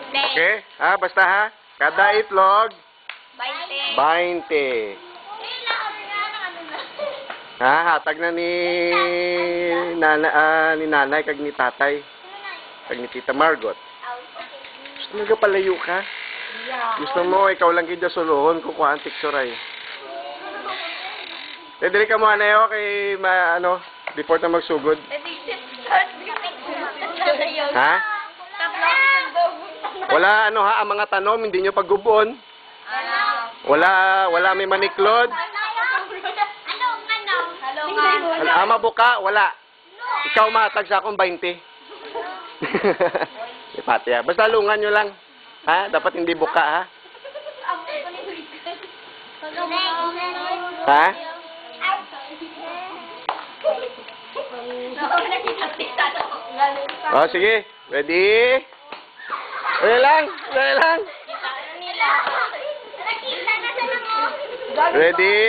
Okay? Basta ha. Kada itlog, 20. 20. Hatag na ni nanay kag ni tatay. Kag ni Tita Margot. Gusto mo palayo ka? Gusto mo, ikaw lang kita suluhon ko kuhaan picture ay. Dili ka mo anayo kay before na magsugod. Ha? Wala ang mga tanom hindi nyo paggubon. Wala may maniklod. Mabuka, wala. Ikaw matag sa akong 20. Pati ha. Basta lungan nyo lang. Ha? Dapat hindi buka ha. Ha? Sige. Ready? Dali lang. Ready?